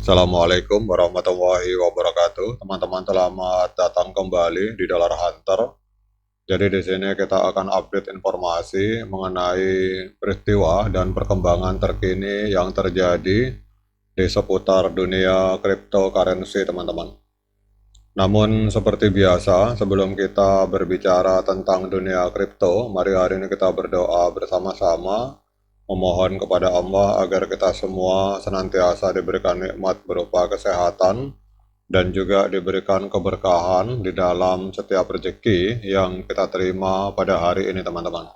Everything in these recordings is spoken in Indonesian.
Assalamualaikum warahmatullahi wabarakatuh. Teman-teman, selamat datang kembali di Dollar Hunter. Jadi di sini kita akan update informasi mengenai peristiwa dan perkembangan terkini yang terjadi di seputar dunia cryptocurrency, teman-teman. Namun seperti biasa, sebelum kita berbicara tentang dunia kripto, mari hari ini kita berdoa bersama-sama, memohon kepada Allah agar kita semua senantiasa diberikan nikmat berupa kesehatan dan juga diberikan keberkahan di dalam setiap rezeki yang kita terima pada hari ini, teman-teman.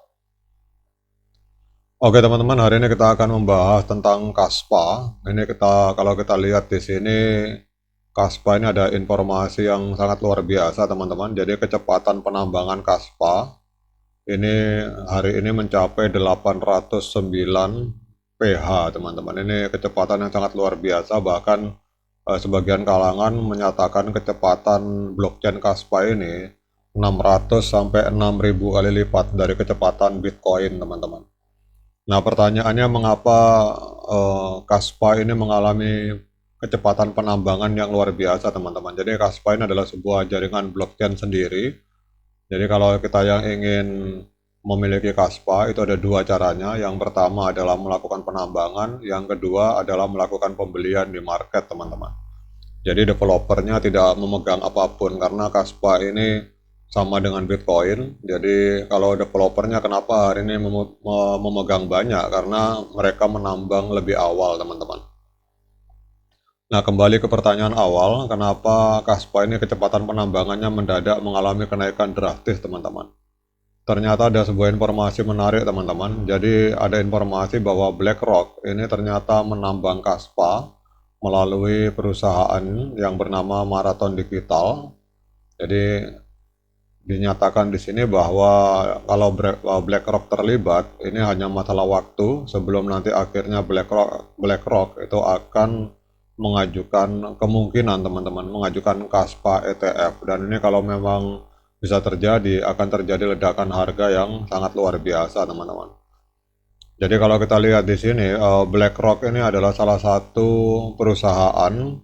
Oke, teman-teman, hari ini kita akan membahas tentang Kaspa. Kalau kita lihat di sini, Kaspa ini ada informasi yang sangat luar biasa, teman-teman. Jadi kecepatan penambangan Kaspa ini hari ini mencapai 809 PH, teman-teman. Ini kecepatan yang sangat luar biasa, bahkan sebagian kalangan menyatakan kecepatan blockchain Kaspa ini 600 sampai 6000 kali lipat dari kecepatan Bitcoin, teman-teman. Nah, pertanyaannya mengapa Kaspa ini mengalami kecepatan penambangan yang luar biasa, teman-teman. Jadi Kaspa ini adalah sebuah jaringan blockchain sendiri. Jadi kalau kita yang ingin memiliki Kaspa itu ada dua caranya. Yang pertama adalah melakukan penambangan, yang kedua adalah melakukan pembelian di market, teman-teman. Jadi developernya tidak memegang apapun karena Kaspa ini sama dengan Bitcoin. Jadi kalau developernya kenapa hari ini memegang banyak? Karena mereka menambang lebih awal, teman-teman. Nah, kembali ke pertanyaan awal, kenapa Kaspa ini kecepatan penambangannya mendadak mengalami kenaikan drastis, teman-teman? Ternyata ada sebuah informasi menarik, teman-teman. Jadi ada informasi bahwa BlackRock ini ternyata menambang Kaspa melalui perusahaan yang bernama Marathon Digital. Jadi dinyatakan di sini bahwa kalau BlackRock terlibat, ini hanya masalah waktu sebelum nanti akhirnya BlackRock itu akan mengajukan kemungkinan, teman-teman, mengajukan Kaspa ETF. Dan ini kalau memang bisa terjadi, akan terjadi ledakan harga yang sangat luar biasa, teman-teman. Jadi kalau kita lihat di sini, BlackRock ini adalah salah satu perusahaan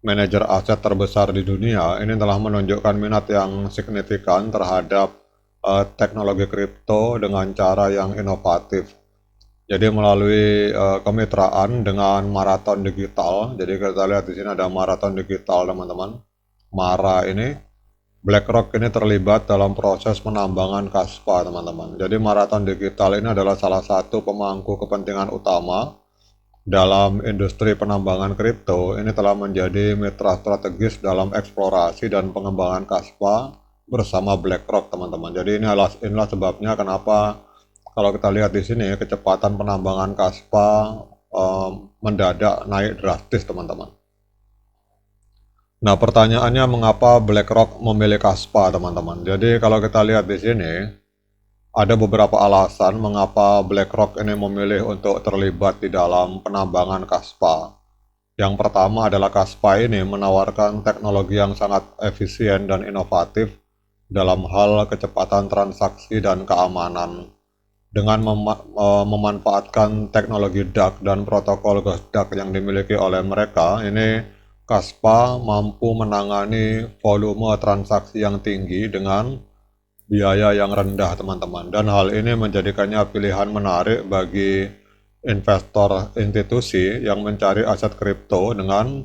manajer aset terbesar di dunia. Ini telah menunjukkan minat yang signifikan terhadap teknologi kripto dengan cara yang inovatif. Jadi melalui kemitraan dengan Marathon Digital. Jadi kita lihat di sini ada Marathon Digital, teman-teman. Mara ini, BlackRock ini terlibat dalam proses penambangan Kaspa, teman-teman. Jadi Marathon Digital ini adalah salah satu pemangku kepentingan utama dalam industri penambangan kripto. Ini telah menjadi mitra strategis dalam eksplorasi dan pengembangan Kaspa bersama BlackRock, teman-teman. Jadi inilah sebabnya kenapa kalau kita lihat di sini kecepatan penambangan Kaspa mendadak naik drastis, teman-teman. Nah, pertanyaannya mengapa BlackRock memilih Kaspa, teman-teman? Jadi kalau kita lihat di sini ada beberapa alasan mengapa BlackRock ini memilih untuk terlibat di dalam penambangan Kaspa. Yang pertama adalah Kaspa ini menawarkan teknologi yang sangat efisien dan inovatif dalam hal kecepatan transaksi dan keamanan. Dengan memanfaatkan teknologi DAG dan protokol DAG yang dimiliki oleh mereka, ini Kaspa mampu menangani volume transaksi yang tinggi dengan biaya yang rendah, teman-teman. Dan hal ini menjadikannya pilihan menarik bagi investor institusi yang mencari aset kripto dengan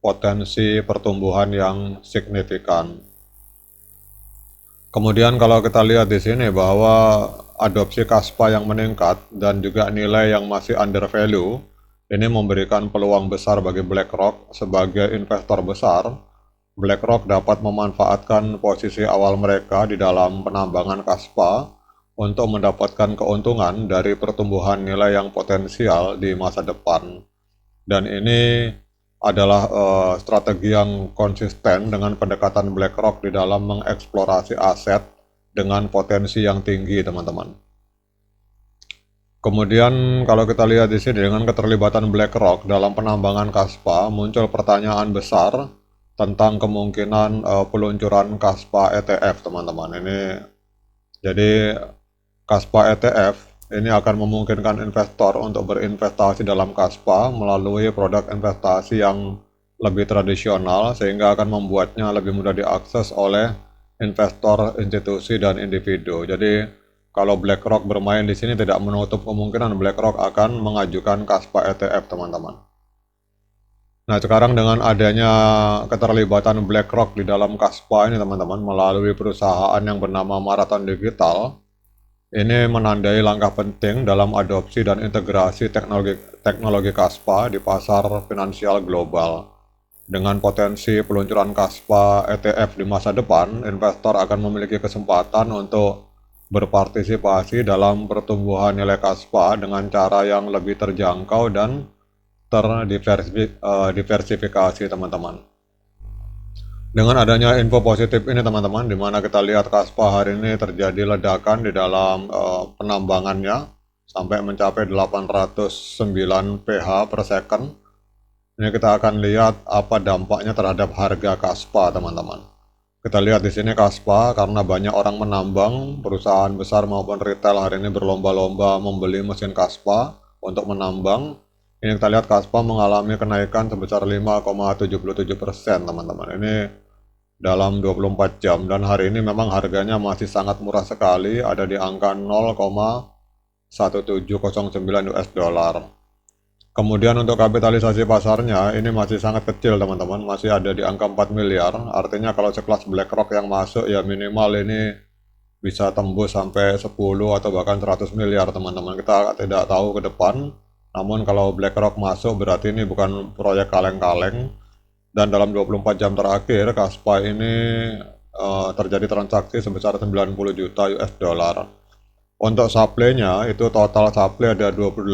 potensi pertumbuhan yang signifikan. Kemudian kalau kita lihat di sini bahwa adopsi Kaspa yang meningkat dan juga nilai yang masih under value, ini memberikan peluang besar bagi BlackRock sebagai investor besar. BlackRock dapat memanfaatkan posisi awal mereka di dalam penambangan Kaspa untuk mendapatkan keuntungan dari pertumbuhan nilai yang potensial di masa depan. Dan ini adalah strategi yang konsisten dengan pendekatan BlackRock di dalam mengeksplorasi aset dengan potensi yang tinggi, teman-teman. Kemudian kalau kita lihat di sini dengan keterlibatan BlackRock dalam penambangan Kaspa, muncul pertanyaan besar tentang kemungkinan peluncuran Kaspa ETF, teman-teman. Jadi Kaspa ETF ini akan memungkinkan investor untuk berinvestasi dalam Kaspa melalui produk investasi yang lebih tradisional sehingga akan membuatnya lebih mudah diakses oleh investor, institusi, dan individu. Jadi kalau BlackRock bermain di sini tidak menutup kemungkinan BlackRock akan mengajukan Kaspa ETF, teman-teman. Nah, sekarang dengan adanya keterlibatan BlackRock di dalam Kaspa ini, teman-teman, melalui perusahaan yang bernama Marathon Digital, ini menandai langkah penting dalam adopsi dan integrasi teknologi Kaspa di pasar finansial global. Dengan potensi peluncuran Kaspa ETF di masa depan, investor akan memiliki kesempatan untuk berpartisipasi dalam pertumbuhan nilai Kaspa dengan cara yang lebih terjangkau dan terdiversifikasi, teman-teman. Dengan adanya info positif ini, teman-teman, di mana kita lihat Kaspa hari ini terjadi ledakan di dalam penambangannya sampai mencapai 809 PH per second. Ini kita akan lihat apa dampaknya terhadap harga Kaspa, teman-teman. Kita lihat di sini Kaspa, karena banyak orang menambang, perusahaan besar maupun retail hari ini berlomba-lomba membeli mesin Kaspa untuk menambang. Ini kita lihat Kaspa mengalami kenaikan sebesar 5,77%, teman-teman. Ini dalam 24 jam, dan hari ini memang harganya masih sangat murah sekali, ada di angka 0,1709 US dollar. Kemudian untuk kapitalisasi pasarnya ini masih sangat kecil, teman-teman, masih ada di angka 4 miliar. Artinya kalau sekelas BlackRock yang masuk ya minimal ini bisa tembus sampai 10 atau bahkan 100 miliar, teman-teman. Kita tidak tahu ke depan. Namun kalau BlackRock masuk berarti ini bukan proyek kaleng-kaleng. Dan dalam 24 jam terakhir Kaspa ini terjadi transaksi sebesar 90 juta US dollar. Untuk supply-nya itu total supply ada 28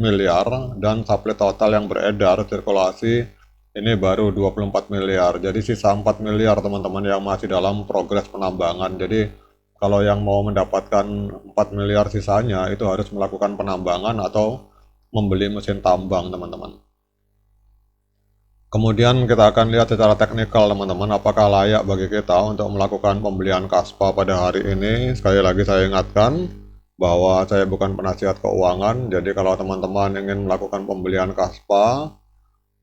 miliar dan supply total yang beredar sirkulasi ini baru 24 miliar. Jadi sisa 4 miliar, teman-teman, yang masih dalam progres penambangan. Jadi kalau yang mau mendapatkan 4 miliar sisanya itu harus melakukan penambangan atau membeli mesin tambang, teman-teman. Kemudian kita akan lihat secara teknikal, teman-teman, apakah layak bagi kita untuk melakukan pembelian Kaspa pada hari ini. Sekali lagi saya ingatkan bahwa saya bukan penasihat keuangan, jadi kalau teman-teman ingin melakukan pembelian Kaspa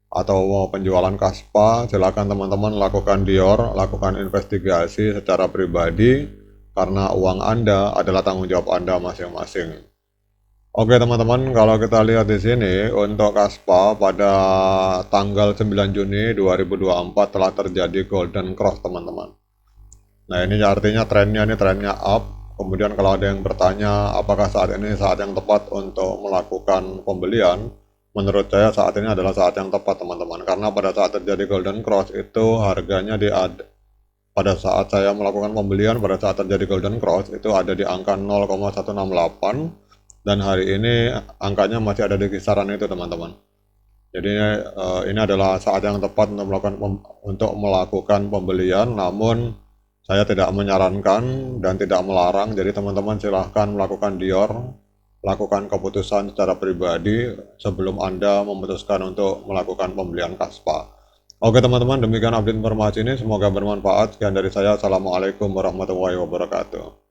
atau mau penjualan Kaspa, silakan teman-teman lakukan DIOR, lakukan investigasi secara pribadi, karena uang Anda adalah tanggung jawab Anda masing-masing. Oke, teman-teman, kalau kita lihat di sini untuk Kaspa pada tanggal 9 Juni 2024 telah terjadi golden cross, teman-teman. Nah, ini artinya trennya up. Kemudian kalau ada yang bertanya apakah saat ini saat yang tepat untuk melakukan pembelian, menurut saya saat ini adalah saat yang tepat, teman-teman. Karena pada saat terjadi golden cross itu harganya pada saat saya melakukan pembelian, pada saat terjadi golden cross itu ada di angka 0,168. Dan hari ini angkanya masih ada di kisaran itu, teman-teman. Jadi ini adalah saat yang tepat untuk melakukan pembelian, namun saya tidak menyarankan dan tidak melarang. Jadi teman-teman silahkan melakukan DIOR, lakukan keputusan secara pribadi sebelum Anda memutuskan untuk melakukan pembelian Kaspa. Oke, teman-teman, demikian update informasi ini, semoga bermanfaat. Sekian dari saya, assalamualaikum warahmatullahi wabarakatuh.